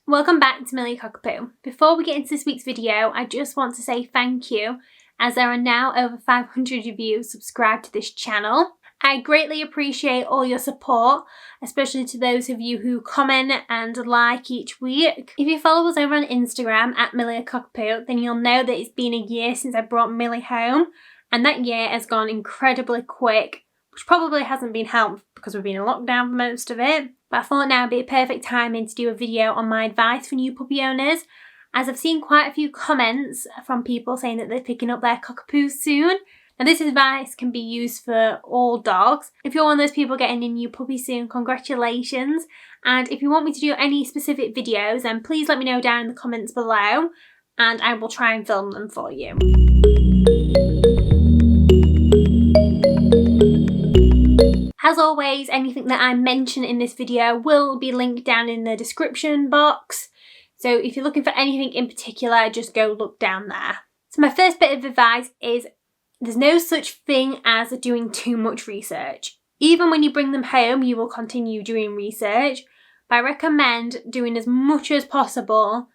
Welcome back to Millie Cockapoo. Before we get into this week's video, I just want to say thank you, as there are now over 500 of you subscribed to this channel. I greatly appreciate all your support, especially to those of you who comment and like each week. If you follow us over on Instagram at Millie Cockapoo, then you'll know that it's been a year since I brought Millie home, and that year has gone incredibly quick, which probably hasn't been helped because we've been in lockdown for most of it. But I thought now would be a perfect timing to do a video on my advice for new puppy owners, as I've seen quite a few comments from people saying that they're picking up their Cockapoos soon. Now this advice can be used for all dogs. If you're one of those people getting a new puppy soon, congratulations. And if you want me to do any specific videos, then please let me know down in the comments below and I will try and film them for you. As always, anything that I mention in this video will be linked down in the description box. So if you're looking for anything in particular, just go look down there. So my first bit of advice is there's no such thing as doing too much research. Even when you bring them home, you will continue doing research, but I recommend doing as much as possible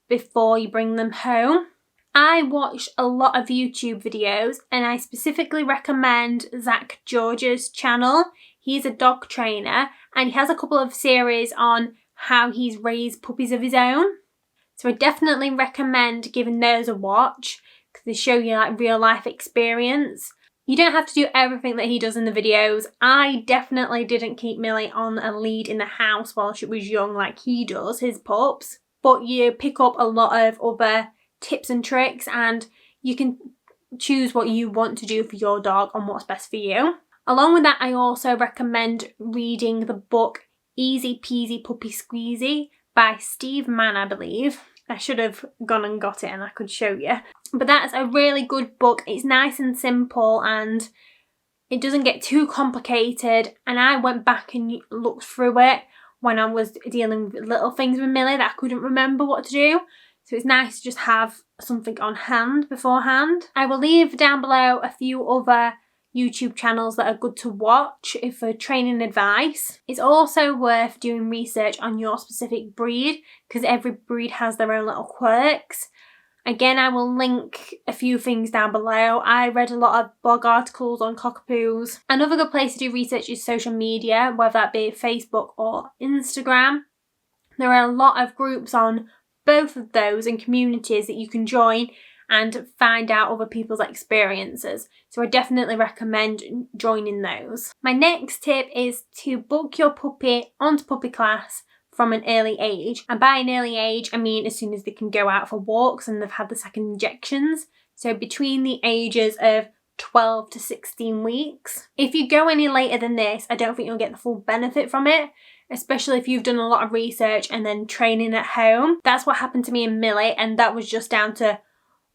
before you bring them home. I watched a lot of YouTube videos and I specifically recommend Zach George's channel. He's a dog trainer and he has a couple of series on how he's raised puppies of his own. So I definitely recommend giving those a watch because they show you like real life experience. You don't have to do everything that he does in the videos. I definitely didn't keep Millie on a lead in the house while she was young like he does, his pups. But you pick up a lot of other tips and tricks and you can choose what you want to do for your dog and what's best for you. Along with that, I also recommend reading the book Easy Peasy Puppy Squeezy by Steve Mann, I believe. I should have gone and got it and I could show you. But that's a really good book. It's nice and simple and it doesn't get too complicated. And I went back and looked through it when I was dealing with little things with Millie that I couldn't remember what to do. So it's nice to just have something on hand beforehand. I will leave down below a few other YouTube channels that are good to watch for training advice. It's also worth doing research on your specific breed because every breed has their own little quirks. Again, I will link a few things down below. I read a lot of blog articles on Cockapoos. Another good place to do research is social media, whether that be Facebook or Instagram. There are a lot of groups on both of those and communities that you can join and find out other people's experiences. So I definitely recommend joining those. My next tip is to book your puppy onto puppy class from an early age. And by an early age, I mean as soon as they can go out for walks and they've had the second injections. So between the ages of 12 to 16 weeks. If you go any later than this, I don't think you'll get the full benefit from it, especially if you've done a lot of research and then training at home. That's what happened to me and Millie, and that was just down to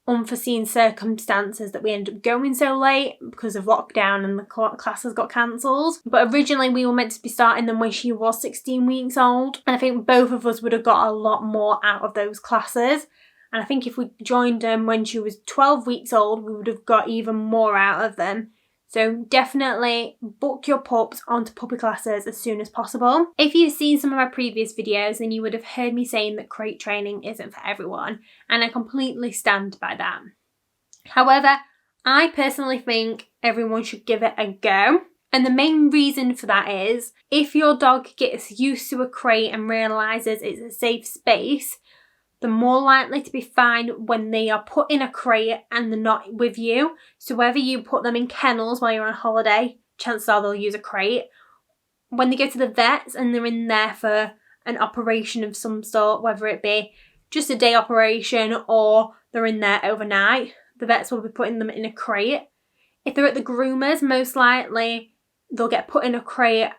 unforeseen circumstances that we ended up going so late because of lockdown and the classes got cancelled. But originally we were meant to be starting them when she was 16 weeks old, and I think both of us would have got a lot more out of those classes. And I think if we joined them when she was 12 weeks old, we would have got even more out of them. So definitely book your pups onto puppy classes as soon as possible. If you've seen some of my previous videos, then you would have heard me saying that crate training isn't for everyone, and I completely stand by that. However, I personally think everyone should give it a go. And the main reason for that is, if your dog gets used to a crate and realises it's a safe space, they're more likely to be fine when they are put in a crate and they're not with you. So whether you put them in kennels while you're on holiday, chances are they'll use a crate. When they go to the vets and they're in there for an operation of some sort, whether it be just a day operation or they're in there overnight, the vets will be putting them in a crate. If they're at the groomers, most likely they'll get put in a crate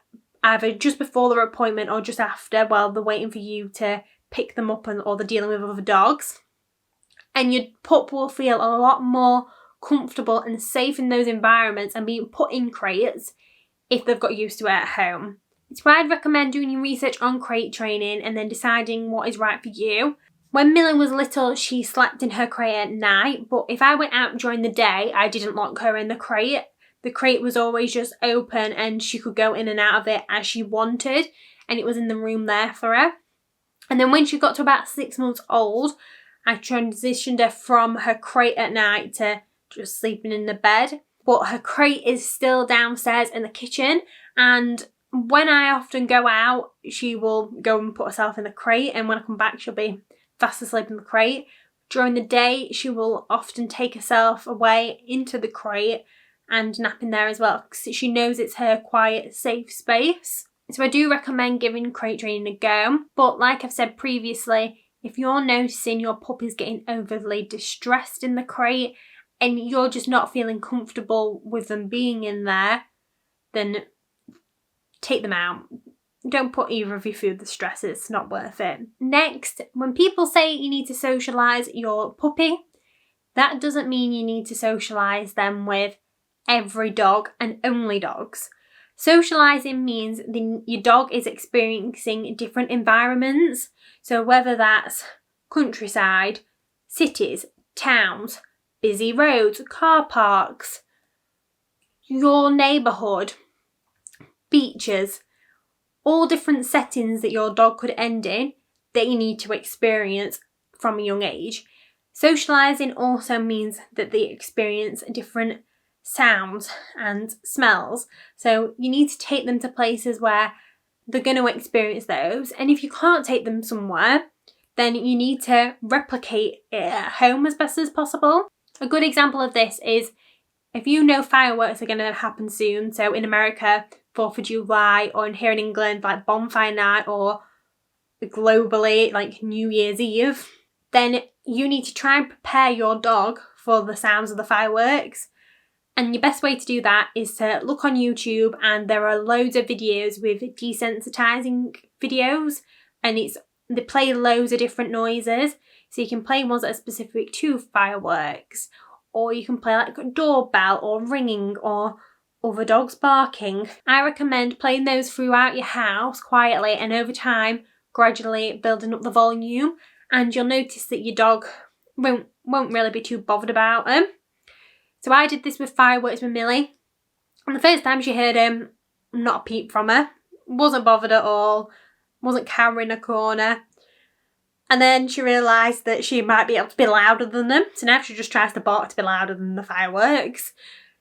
either just before their appointment or just after while they're waiting for you to pick them up or they're dealing with other dogs. And your pup will feel a lot more comfortable and safe in those environments and being put in crates if they've got used to it at home. It's why I'd recommend doing your research on crate training and then deciding what is right for you. When Millie was little, she slept in her crate at night, but if I went out during the day, I didn't lock her in the crate. The crate was always just open and she could go in and out of it as she wanted, and it was in the room there for her. And then when she got to about 6 months old, I transitioned her from her crate at night to just sleeping in the bed. But her crate is still downstairs in the kitchen, and when I often go out, she will go and put herself in the crate, and when I come back, she'll be fast asleep in the crate. During the day, she will often take herself away into the crate and nap in there as well, because she knows it's her quiet, safe space. So I do recommend giving crate training a go, but like I've said previously, if you're noticing your puppy's getting overly distressed in the crate and you're just not feeling comfortable with them being in there, then take them out. Don't put either of you through the stress, it's not worth it. Next, when people say you need to socialise your puppy, that doesn't mean you need to socialise them with every dog and only dogs. Socialising means your dog is experiencing different environments, so whether that's countryside, cities, towns, busy roads, car parks, your neighbourhood, beaches, all different settings that your dog could end in that you need to experience from a young age. Socialising also means that they experience different sounds and smells, so you need to take them to places where they're going to experience those, and if you can't take them somewhere, then you need to replicate it at home as best as possible. A good example of this is if you know fireworks are going to happen soon, so in America 4th of July, or here in England like bonfire night, or globally like New Year's Eve, then you need to try and prepare your dog for the sounds of the fireworks. And your best way to do that is to look on YouTube, and there are loads of videos with desensitizing videos, and they play loads of different noises. So you can play ones that are specific to fireworks, or you can play like a doorbell or ringing or other dogs barking. I recommend playing those throughout your house quietly, and over time gradually building up the volume, and you'll notice that your dog won't really be too bothered about them. So I did this with fireworks with Millie, and the first time she heard him, not a peep from her, wasn't bothered at all, wasn't cowering a corner. And then she realised that she might be able to be louder than them, so now she just tries to bark to be louder than the fireworks.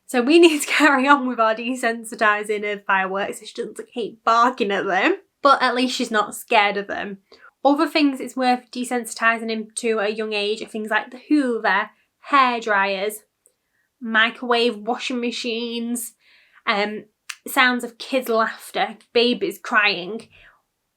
So we need to carry on with our desensitising of fireworks so she doesn't keep barking at them, but at least she's not scared of them. Other things it's worth desensitising him to at a young age are things like the Hoover, hair dryers, microwave washing machines, sounds of kids' laughter, babies crying,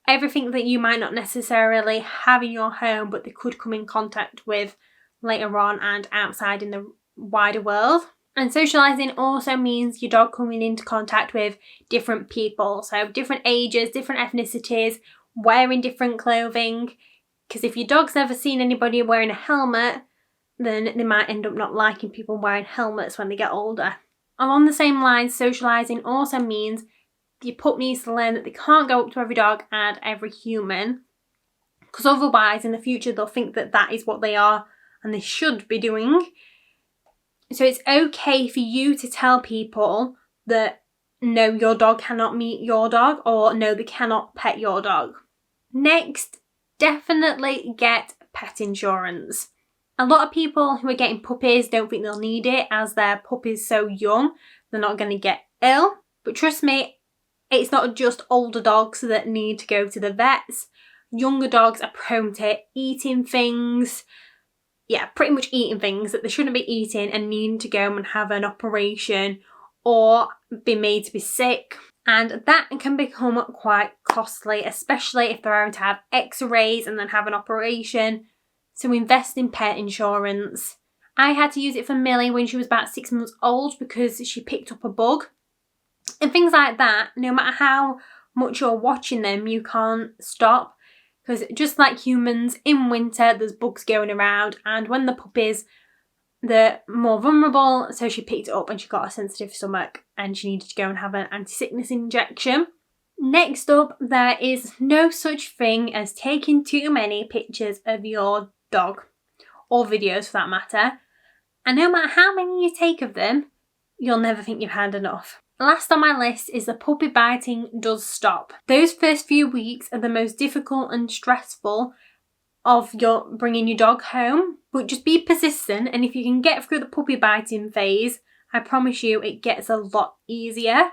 everything that you might not necessarily have in your home but they could come in contact with later on and outside in the wider world. And socialising also means your dog coming into contact with different people, so different ages, different ethnicities, wearing different clothing, because if your dog's never seen anybody wearing a helmet, then they might end up not liking people wearing helmets when they get older. Along the same lines, socialising also means your pup needs to learn that they can't go up to every dog and every human, because otherwise in the future they'll think that that is what they are and they should be doing. So it's okay for you to tell people that no, your dog cannot meet your dog, or no, they cannot pet your dog. Next, definitely get pet insurance. A lot of people who are getting puppies don't think they'll need it as their puppy's so young, they're not going to get ill. But trust me, it's not just older dogs that need to go to the vets. Younger dogs are prone to eating things, pretty much eating things that they shouldn't be eating and needing to go and have an operation or be made to be sick. And that can become quite costly, especially if they're having to have x-rays and then have an operation. So invest in pet insurance. I had to use it for Millie when she was about 6 months old because she picked up a bug. And things like that, no matter how much you're watching them, you can't stop. Because just like humans, in winter there's bugs going around, and when the puppies, they're more vulnerable, so she picked it up and she got a sensitive stomach and she needed to go and have an anti-sickness injection. Next up, there is no such thing as taking too many pictures of your dog, or videos for that matter, and no matter how many you take of them, you'll never think you've had enough. Last on my list is the puppy biting does stop. Those first few weeks are the most difficult and stressful of your bringing your dog home, but just be persistent, and if you can get through the puppy biting phase, I promise you it gets a lot easier.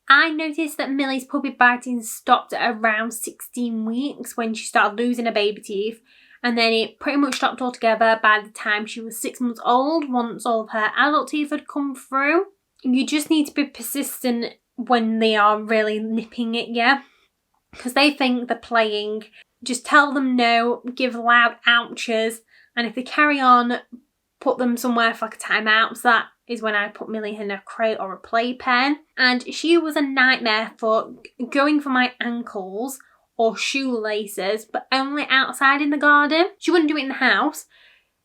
I noticed that Millie's puppy biting stopped at around 16 weeks when she started losing her baby teeth, and then it pretty much stopped altogether by the time she was 6 months old, once all of her adult teeth had come through. You just need to be persistent when they are really nipping at you, because they think they're playing. Just tell them no, give loud ouches, and if they carry on, put them somewhere for like a timeout. So that is when I put Millie in a crate or a playpen. And she was a nightmare for going for my ankles or shoelaces, but only outside in the garden. She wouldn't do it in the house.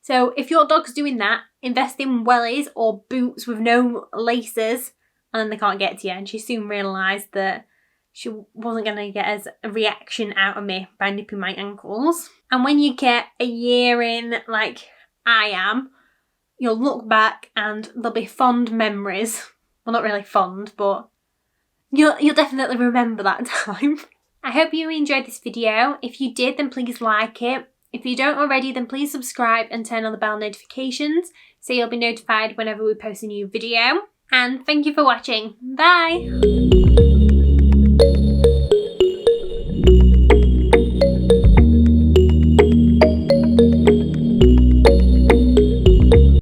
So if your dog's doing that, invest in wellies or boots with no laces, and then they can't get to you. And she soon realised that she wasn't going to get a reaction out of me by nipping my ankles. And when you get a year in, like I am, you'll look back and there'll be fond memories. Well, not really fond, but you'll definitely remember that time. I hope you enjoyed this video. If you did, then please like it. If you don't already, then please subscribe and turn on the bell notifications so you'll be notified whenever we post a new video. And thank you for watching. Bye!